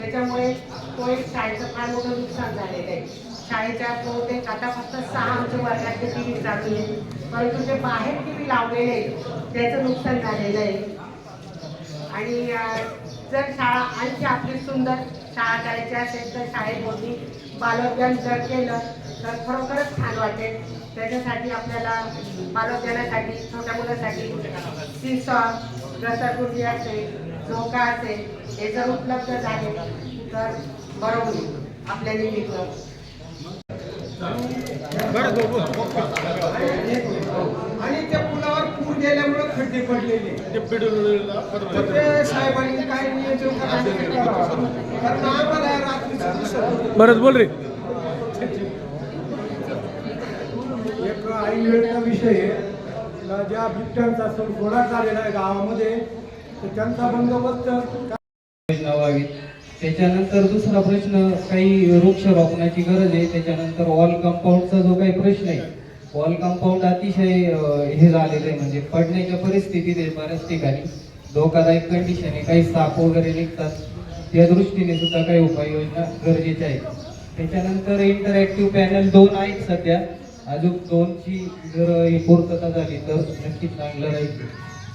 त्याच्यामुळे तो एक शाळेचं फार मोठं नुकसान झालेलं आहे. शाळेच्या तो ते आता फक्त 6 आमच्या वर्गातले टी व्ही चालू आहे, परंतु जे बाहेर टी व्ही लावलेले आहे त्याचं नुकसान झालेलं आहे. आणि जर शाळा आणखी आपली सुंदर शाळा करायची असेल तर शाळेभोवती बालोद्यान जर केलं तर खरोखरच छान वाटेल. त्याच्यासाठी आपल्याला बालोद्यानासाठी छोट्या मुलांसाठी सीसॉ, घसरगुंडी असेल, झोका असेल, हे जर उपलब्ध झाले तर बरं होईल आपल्या निमित्त. आणि त्या पुलावर पूर गेल्यामुळे खड्डे पडलेले साहेबांनी काय नियोजन कारण आम्हाला रात्री बरंच बोल रे. एक ऐनवेळचा विषय आहे, ज्या बिबट्यांचा घोडा झालेला आहे गावामध्ये तर त्यांचा बंदोबस्त व्हावी. त्याच्यानंतर दुसरा प्रश्न काही वृक्षारोपणाची गरज आहे. त्याच्यानंतर वॉल कंपाऊंडचा जो काही प्रश्न आहे, वॉल कंपाऊंड अतिशय हे झालेलं आहे, म्हणजे पडण्याच्या परिस्थितीत आहे बऱ्याच ठिकाणी, धोकादायक कंडिशन आहे, काही साप वगैरे निघतात, त्या दृष्टीने सुद्धा काही उपाययोजना गरजेच्या आहेत. त्याच्यानंतर इंटरॅक्टिव्ह पॅनल 2 आहेत सध्या, अजून 2ची जर ही पूर्तता झाली तर नक्कीच चांगलं राहील.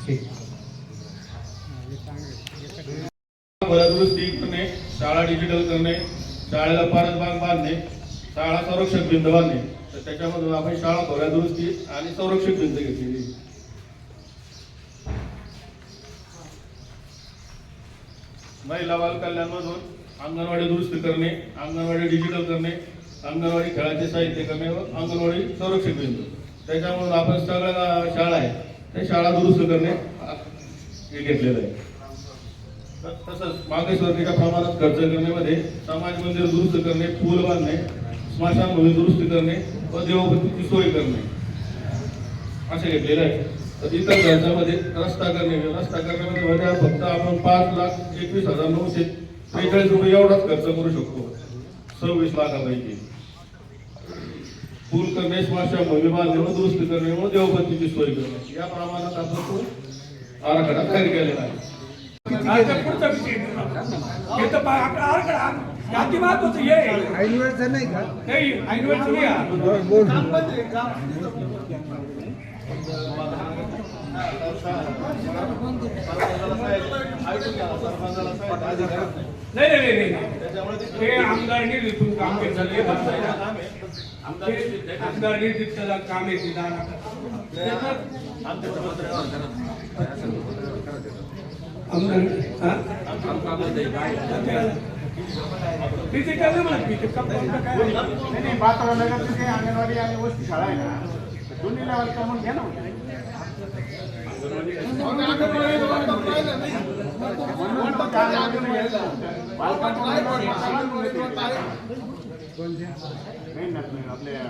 ठीक. दुरुस्ती करणे, शाळा डिजिटल करणे, शाळेला परसबाग बांधणे, शाळा संरक्षक भिंत बांधणे. तर त्याच्यामधून आपण शाळा खोल्या दुरुस्ती आणि संरक्षक भिंत घेतलेली. महिला बाल कल्याणमधून अंगणवाडी दुरुस्ती करणे, अंगणवाडी डिजिटल करणे, अंगणवाडी खेळाचे साहित्य करणे व अंगणवाडी संरक्षक भिंत. त्याच्यामधून आपण सगळ्या शाळा आहेत त्या शाळा दुरुस्त करणे हे घेतलेलं आहे. तसंच मागासवर्गीच्या प्रमाणात खर्च करण्यामध्ये समाज मंदिर दुरुस्त करणे, पूल बांधणे, स्मशानभूमी दुरुस्त करणे व देवबंदीची सोय करणे असे घेतलेले आहे. तर इतर खर्चामध्ये रस्ता करण्यामध्ये फक्त आपण 5,21,943 रुपये एवढाच खर्च करू शकतो 26 लाखापैकी. पूल करणे, स्मशानभूमी बांधणे व दुरुस्त करणे व देवबंदीची सोय करणे या प्रमाणात आपण आराखडा तयार केलेला आहे. ऐनवेळचं नाही का? नाही आमदारनी तिथून काम केलं, आमदारनी तिथं काम येते अंगणवाडी आणि वस्ती शाळा आहे ना, दोन्ही लेवल करून घ्या ना. आपल्या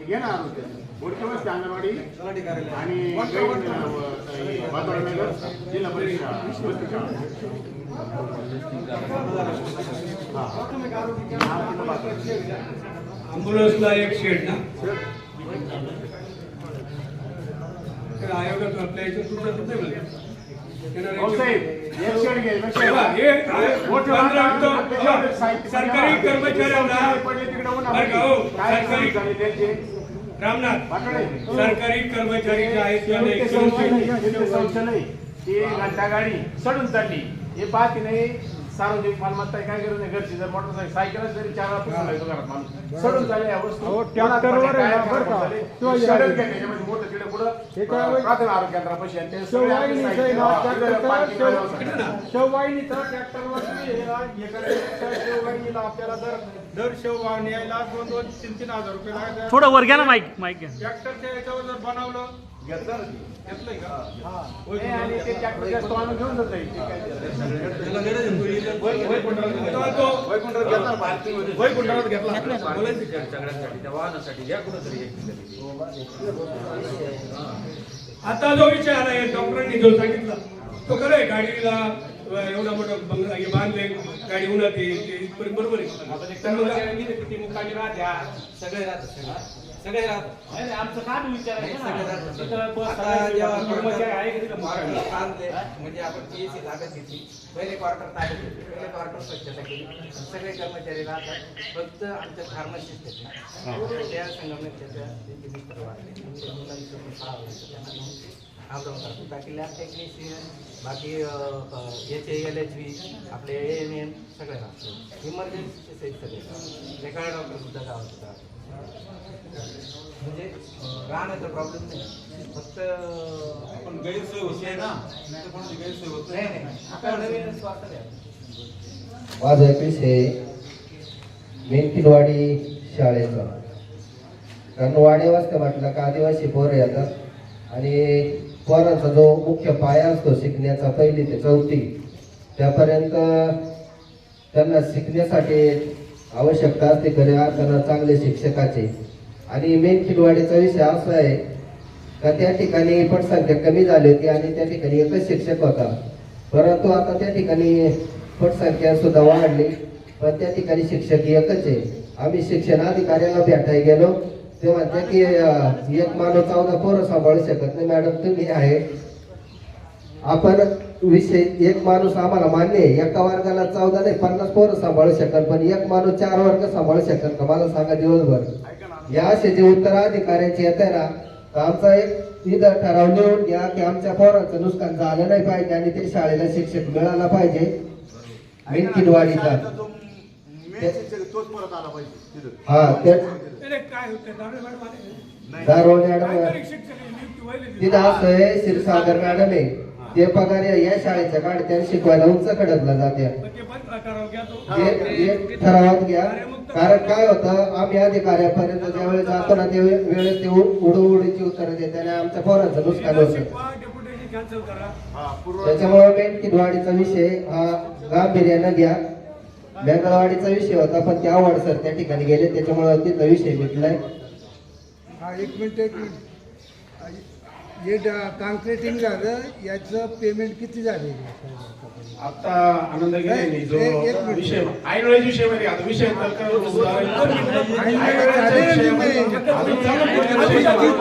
घे ना बोडके वस्ती अंगणवाडी आणि वातावरण जिल्हा परिषद अँब्युलन्सला एक शेड ना आयोगात आपल्या याच्यात सरकारी कर्मचाऱ्यांना रामनाथ सरकारी कर्मचारी जे आहेत ती घंटागाडी सडून चालली हे पाहते नाही. सार्वजनिक मालमत्ता काय गरज नाही. घरची जर मोटरसायकल सायकलच जरी 4 वेळा पुसून घरात माणूस सडून चालले या वस्तू ट्रॅक्टरवर मोठं तिकडे पुढं प्राथमिक आरोग्य केंद्रापाशी आपल्याला दर शेववाहिनी यायला 2-3 हजार रुपये लागतात. थोडं वर घ्या ना माईक ट्रॅक्टरच्या याच्यावर जर बनवलं घेतलंय का? आणि ते ट्रॅक्टर जास्त आणून घेऊन जात आता जो विषय आला डॉक्टरांनी जो सांगितला तो खरं आहे. गाडीला एवढा मोठा बंगला हे बांधले गाडी उन्हात येईल ते इथपर्यंत बरोबर आहे पण मग किती मुक्कामी राहत्या सगळे राहतात सगळे राहतात नाही, आमचं काम विचारायचं ना. तिथं बस कर्मचारी आहे का तिथं मुक्कामी? म्हणजे आपण पीएससी ताब्यात घेतली, पहिले क्वार्टर ताब्यात घेतली, पहिले क्वार्टर स्वच्छता केली, सगळे कर्मचारी राहतात. फक्त आमच्या फार्मसिस्ट त्या संगमनेरच्या त्यांचे मित्र वाटले, त्यांच्या मुलांचं 6 वर्ष त्यांना नव्हते. बाकी लॅब टेक्निशियन, बाकी याचे LHV, आपले ANM सगळे राहतात. इमर्जन्सीचे सहित सगळे रेकॉर्ड डॉक्टर सुद्धा गावात राहतात. म्हणजे राहण्याचा प्रॉब्लेम नाही, फक्त पण गैरसोय होते ना, नाही तर कोणाची गैरसोय होत नाही नाही आता नवीन स्वार्थ द्या. माझा एक विषय मेनकिनवाडी शाळेचा. कारण वाडी वाजता म्हटलं का आदिवासी पोरं येतात आणि पोरांचा जो मुख्य पाया असतो शिकण्याचा 1ली ते 4थी त्यापर्यंत त्यांना शिकण्यासाठी आवश्यकता असते खऱ्या अर्थानं चांगले शिक्षकाचे. आणि मेनकिनवाडीचा विषय असा आहे का त्या ठिकाणी पटसंख्या कमी झाली होती आणि त्या ठिकाणी एकच शिक्षक होता, परंतु आता त्या ठिकाणी पटसंख्या सुद्धा वाढली पण त्या ठिकाणी शिक्षक एकच आहे. आम्ही शिक्षण अधिकाऱ्याला भेटायला गेलो ते म्हणते की एक माणूस 14 पोरं सांभाळू शकत नाही. मॅडम तुम्ही आहे आपण विषय एक माणूस आम्हाला मान्य आहे, एका वर्गाला 14 नाही 50 पोरं सांभाळू शकत पण एक माणूस 4 वर्ग सांभाळू शकत का मला सांगा दिवसभर. या असे जे उत्तराधिकाऱ्यांचे येत आहे ना तर आमचा एक इथं ठराव लिहून घ्या की आमच्या पोरांचं नुकसान झालं नाही पाहिजे आणि ते शाळेला शिक्षक मिळाला पाहिजे मेनकिनवाडीचा. तोच परत आला पाहिजे. हा ते काय होतं दारोडे मॅडम तिथं असं आहे क्षीरसागर मॅडम आहे ते पगार या शाळेच्या काढ त्यांना शिकवायला उंच खडकला जाते. ते ठरावात घ्या कारण काय होतं आम्ही अधिकाऱ्यापर्यंत ज्यावेळेस जातो ना वेळेस ते उडीची उत्तरं देते आणि आमच्या पोरांचं नुकसान होतं. त्याच्यामुळे मेनकिनवाडीचा विषय हा गांभीर्यानं घ्या. बेंगळवाडीचा विषय होता पण ते आवड सर त्या ठिकाणी गेले त्याच्यामुळे तिथला विषय भेटलाय. हा एक मिनिट हे कॉन्क्रिटिंग झालं याचं पेमेंट किती झाले? आता आनंद गेले जो विषय ऐनवेळेस विषय मध्ये आता विषय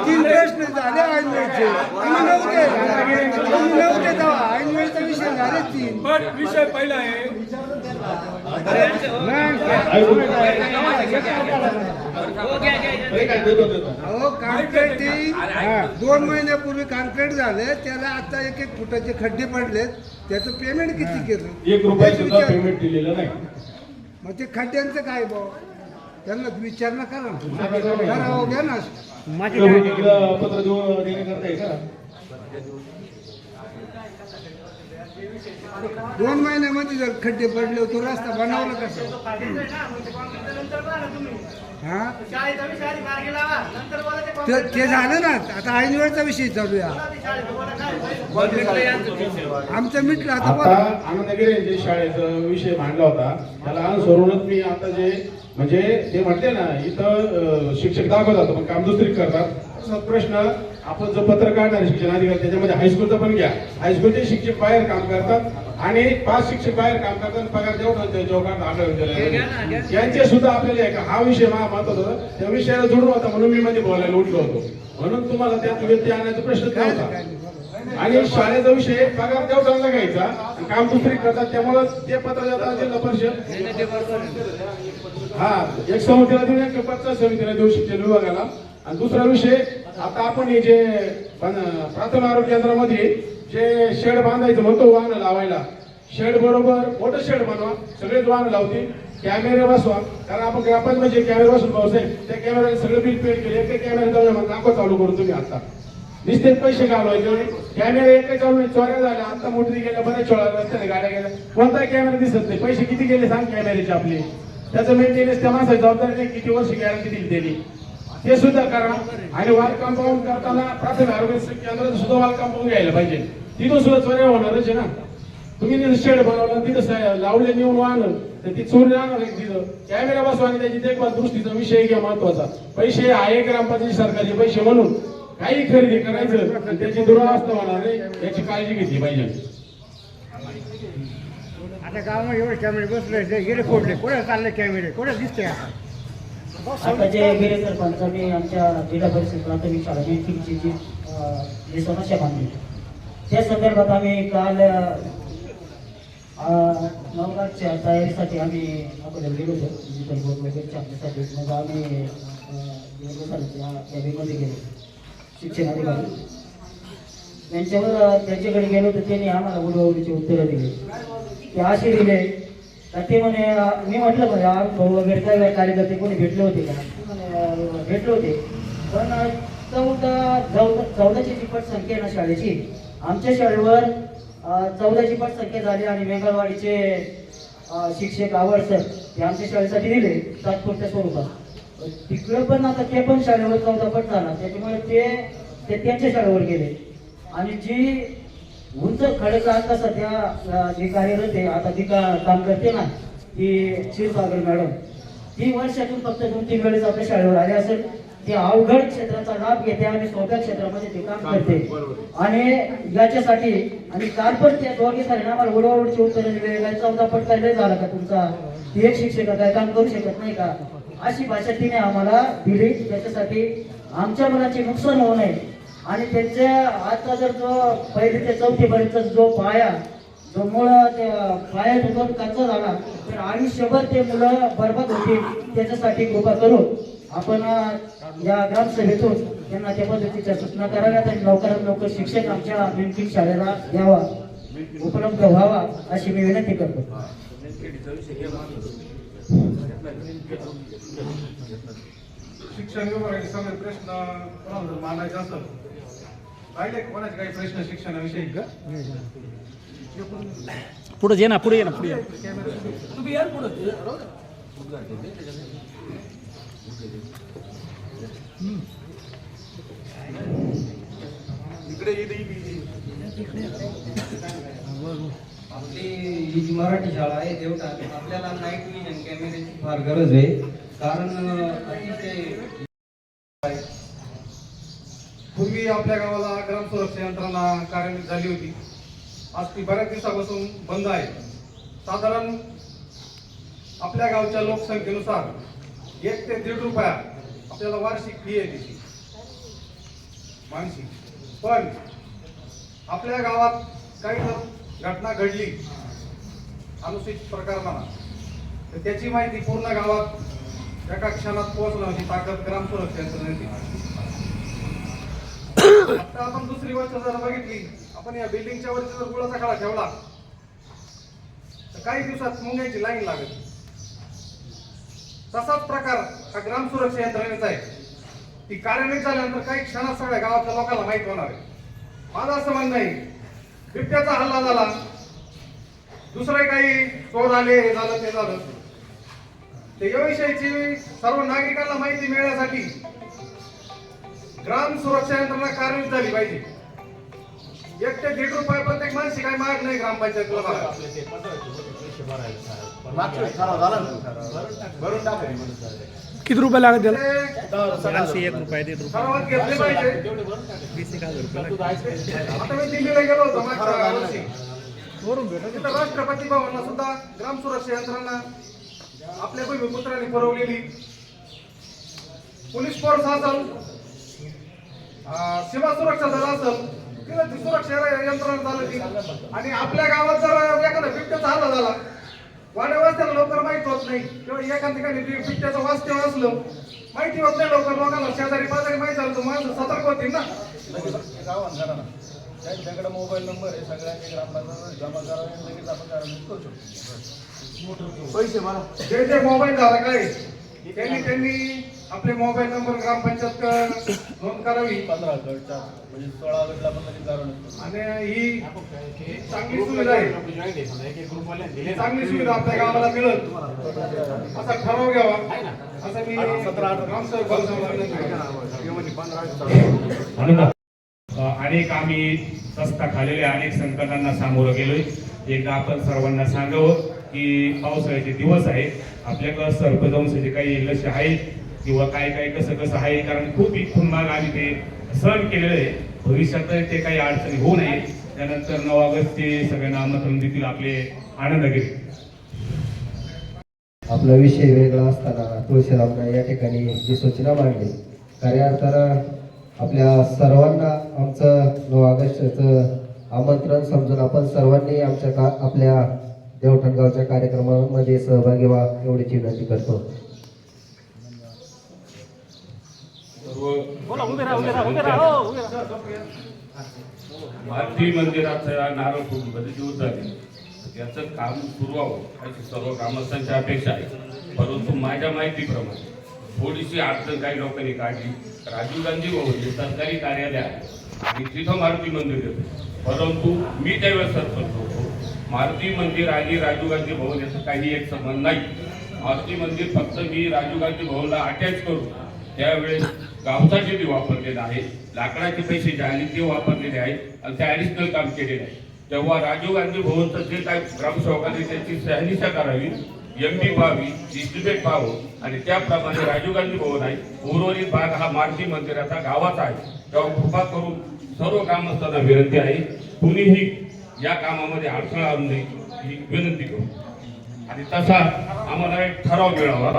तीन प्रश्न झाले ऐनवेळचे ऐनवेळचा विषय झाले 3 पण विषय पहिला आहे अहो कॉन्क्रिटिंग 2 महिन्यापूर्वी कॉन्क्रीट झाले त्याला आता 1-1 फुटाचे खड्डे पडलेत त्याचं पेमेंट किती केलं? 1 रुपया सुद्धा पेमेंट दिलेलं नाही. मग ते खड्ड्यांचं काय भाऊ त्यांना विचारणा करा घ्या ना. पत्र देण्याकरता आहे का? 2 महिन्यामध्ये जर खड्डे पडले तो रस्ता बनवला कसं? हा ते झालं ना आता ऐनवेळचा विषय चालू आहे. आमचं मिटलं आता आता आनंदगिरी जे शाळेचा विषय मांडला होता त्याला अनुसरूनच मी आता जे म्हणजे ते म्हटले ना इथं शिक्षक दाखवतात पण काम दुसरी करतात. प्रश्न आपण जो पत्र काढणार शिक्षण अधिकारी त्याच्यामध्ये हायस्कूलचा पण घ्या. हायस्कूलचे शिक्षक बाहेर काम करतात आणि 5 शिक्षक बाहेर काम करतात पगार जेवढा यांचे सुद्धा आपल्याला हा विषय महत्वाचा होता त्या विषयाला जोडून होता म्हणून मी मध्ये बोलायला उठलो होतो म्हणून तुम्हाला त्यात व्यक्ती आणण्याचा प्रश्न नव्हता. आणि शाळेचा विषय पगार तेवढा घ्यायचा काम दुसरी करतात त्यामुळे ते पत्र देतात जिल्हा परिषद हा एक समितीला देऊन एक पंचायत समितीला देऊ शिक्षण विभागाला. आणि दुसरा विषय आता आपण हे जे प्राथमिक आरोग्य केंद्रामध्ये जे शेड बांधायचं म्हणतो वाहन लावायला शेड बरोबर मोठं शेड बनवा सगळेच वाहन लावतील कॅमेरे बसवा कारण आपण ग्रामपंचायत कॅमेरे बसून पावसाळ्यात त्या कॅमेऱ्याने सगळे बिल पेड केले एक कॅमेरे जाऊन दाखव चालू करू तुम्ही आता निश्चित पैसे घालवायचे कॅमेरे एक चालू नाही चोऱ्या झाल्या आता मोठी गेल्या बऱ्याच चोळा रस्त्याने गाड्या गेल्या कोणता कॅमेरा दिसत नाही पैसे किती गेले सांग कॅमेऱ्याचे आपले त्याचं मेंटेनन्स त्या माणसाची जबाबदारी नाही किती वर्ष गॅरंटी दिली त्यांनी ते सुद्धा करा. आणि वॉल कंपाऊंड करताना प्राथमिक आरोग्य केंद्रात सुद्धा वॉल कंपाऊंड घ्यायला पाहिजे तिथून सुद्धा चोऱ्या होणारच आहे ना. तुम्ही शेड बनवलं तिथं लावले नेऊन वाहन तर ती चोरी राहणार आहे तिथं कॅमेरा बसवा आणि त्याची देखभाल दृष्टीचा विषय घ्या महत्वाचा. पैसे आहे ग्रामपंचायत सरकारचे पैसे म्हणून काही खरेदी करायचं त्याची दुरावस्था होणार नाही याची काळजी घेतली पाहिजे. आता गावामध्ये एवढे कॅमेरे बसले गेले फोडले कोणा चालले कॅमेरे कोणा दिसते आता आता जे गेले सरपंचांनी आमच्या जिल्हा परिषद प्राथमिक शाळा मेथीची जी समस्या मांडली त्या संदर्भात आम्ही काल नवरात्रच्या तयारीसाठी आम्ही अकोल्याला गेलो होतो डिजिटल बोर्ड वगैरेच्या आपल्यासाठी मग आम्ही कॅबिनमध्ये गेलो शिक्षण अधिकारी त्यांच्याकडे गेलो तर त्यांनी आम्हाला उडवडीची उत्तरं दिली ते असे दिले तर ते म्हणे मी म्हटलं म्हणे भाऊ वगैरे काय कार्यकर्ते कोणी भेटले होते का म्हणे भेटले होते पण 14ची जी पटसंख्या आहे ना शाळेची आमच्या शाळेवर 14ची पटसंख्या झाली आणि वेंगळवाडीचे शिक्षक आवड सर ते आमच्या शाळेसाठी दिले तात्पुरत्या स्वरूपात तिकडं पण आता ते पण शाळेवर 14 पट झाला त्याच्यामुळे ते त्यांच्या शाळेवर गेले आणि जी उंच खडका आता सध्या जी कार्यरत आहे आता ती काम करते ना ती क्षीरसागर मॅडम ती वर्षातून फक्त 2-3 वेळेस आपल्या शाळेवर आले असेल ती अवघड क्षेत्राचा लाभ घेते आणि सोप्या क्षेत्रामध्ये ते काम करते आणि याच्यासाठी आणि काल पण त्या दोघे झाले ना आम्हाला उडवाउडची उत्तरं दिले 14 पट काय लय झाला का तुमचा ती एक शिक्षक काय काम करू शकत नाही का अशी भाषा तिने आम्हाला दिली त्याच्यासाठी आमच्या मुलाचे नुकसान होऊ नये आणि त्यांच्या आजचा जर जो 1ली ते 4थी पर्यंत जो पाया जो मूळ पाया तो कच्चा झाला तर आयुष्यभर ते मुलं बरबाद होतील त्याच्यासाठी कृपा करू आपण या ग्रामसभेतून त्यांना त्या पद्धतीच्या सूचना कराव्यात आणि लवकरात लवकर शिक्षक आमच्या मेमकी शाळेला यावा उपलब्ध व्हावा अशी मी विनंती करतो शिक्षण विभागाचे सगळे प्रश्न कोणाला जर मांडायचे असेल राहिले कोणाचे काही प्रश्न शिक्षणाविषयी का पुढे ये ना पुढे तुम्ही यार पुढे आपली ही जी मराठी शाळा आहे देवठाण आपल्याला नाईट विजन कॅमेऱ्याची फार गरज आहे कारण अतिशय पूर्वी आपल्या गावाला ग्राम सुरक्षा यंत्रणा कार्यान्वित झाली होती आज ती बऱ्याच दिवसापासून बंद आहे साधारण आपल्या गावच्या लोकसंख्येनुसार 1 ते 1.5 रुपया आपल्याला वार्षिक फी आहे तिची मानसिक पण आपल्या गावात काही जर घटना घडली अनुचित प्रकार म्हणा तर त्याची माहिती पूर्ण गावात एका क्षणात पोहोचण्याची ताकद ग्राम सुरक्षा यंत्रणेची आता आपण दुसरी गोष्ट जर बघितली आपण या बिल्डिंगच्या वरती जर गुळाचा काळा ठेवला तर काही दिवसात मुंग्यांची लाईन लागेल तसाच प्रकार हा ग्राम सुरक्षा यंत्रणेचा आहे ती कार्यान्वित झाल्यानंतर काही क्षणात सगळ्या गावातल्या लोकांना माहित होणार आहे माझं असं म्हणणं आहे बिबट्याचा हल्ला झाला दुसरे काही चोर आले हे झालं ते झालं ते याविषयीची सर्व नागरिकांना माहिती मिळण्यासाठी ग्राम सुरक्षा यंत्रणा कार्यान्वित झाली पाहिजे 1 ते 1.5 रुपये प्रत्येक माणसी काही माग नाही ग्रामपंचायतीला किती रुपये लागत त्याला सर्वात घेतले पाहिजे आता मी दिल्लीला गेलो होतो मागच्या वर्षी तिथं राष्ट्रपती भवनला सुद्धा ग्राम सुरक्षा यंत्रणा आपल्या भूमिपुत्रांनी पुरवलेली पोलीस फोर्स असेल सीमा सुरक्षा दल असेल किंवा सुरक्षा यंत्रणा झाली आणि आपल्या गावात जर एखादा बिबट्याचा हल्ला झाला वाड्या वाजत्याला लवकर माहित होत नाही किंवा एका ठिकाणी बिबट्याचं वास्तव असलं माहिती होत नाही लवकर लोकांना शेजारी पाजारी माहिती झालं तर माणसं सतर्क होतील ना त्यांच्याकडे मोबाईल नंबर आहे सगळ्यांनी ग्रामपंचायत जमा करावे लगेच आपण करू शकतो पैसे मला जे मोबाईल झाला काय त्यांनी आपले मोबाईल नंबर ग्रामपंचायत नोंद करावी 15 गटचा म्हणजे 16 गटला पण लगेच करावं आणि ही चांगली सुविधा आहे चांगली सुविधा आपल्या गावाला मिळेल असा ठराव घ्यावा असं मी 17-18 ग्रामसेवक अनेक आम्ही रस्ता खालेल्या अनेक संकटांना सामोरं गेलोय एकदा आपण सर्वांना सांगावं की पावसाळ्याचे दिवस आहेत आपल्याकडं सर्पदंशाचे काही लक्ष आहेत किंवा काय काय कसं आहे कारण खूप इथून माग आम्ही ते सहन केलेलं आहे भविष्यात ते काही अडचणी होऊ नये त्यानंतर 9 ऑगस्टचे सगळ्यांना आमंत्रण देतील आपले आनंदगिरी. आपला विषय वेगळा असताना तुळशीरामने या ठिकाणी जी सूचना मांडली खऱ्या अर्थानं आपल्या सर्वांना आमचं 9 ऑगस्टचं आमंत्रण समजून आपण सर्वांनी आपल्या देवठणगावच्या कार्यक्रमामध्ये सहभागी व्हा एवढीची विनंती करतो. भारती मंदिराचा नारळ फुटून बरेच दिवस झाले. याचं काम सुरू व्हावं अशी सर्व ग्रामस्थांची अपेक्षा आहे. परंतु माझ्या माहितीप्रमाणे थोडीशी अडचण काही लोकांनी काढली. राजीव गांधी भवन हे सरकारी कार्यालय आहे आणि तिथं मारुती मंदिर येतं. परंतु मी त्यावेळेस सरपंच होतो. मारुती मंदिर आणि राजीव गांधी भवन याचा काही एक संबंध नाही. मारुती मंदिर फक्त मी राजीव गांधी भवनला अटॅच करू त्यावेळेस गावचा निधी वापरलेला आहे, लाकडाचे पैसे जे आले ते वापरलेले आहेत आणि ते ॲडिशनल काम केलेलं आहे. तेव्हा राजीव गांधी भवनचं जे काही ग्रामसेवकांनी त्याची शहानिशा करावी, एमपी पाहावी, डिस्ट्रिब्युट पाहावं आणि त्याप्रमाणे राजीव गांधी भवन आहे. उर्वरित भाग हा मारुती मंदिराचा गावाचा आहे. तेव्हा कृपा करून सर्व ग्रामस्थांना विनंती आहे कुणीही या कामामध्ये अडथळा आणू नये ही विनंती करू आणि तसा आम्हाला एक ठराव मिळावा.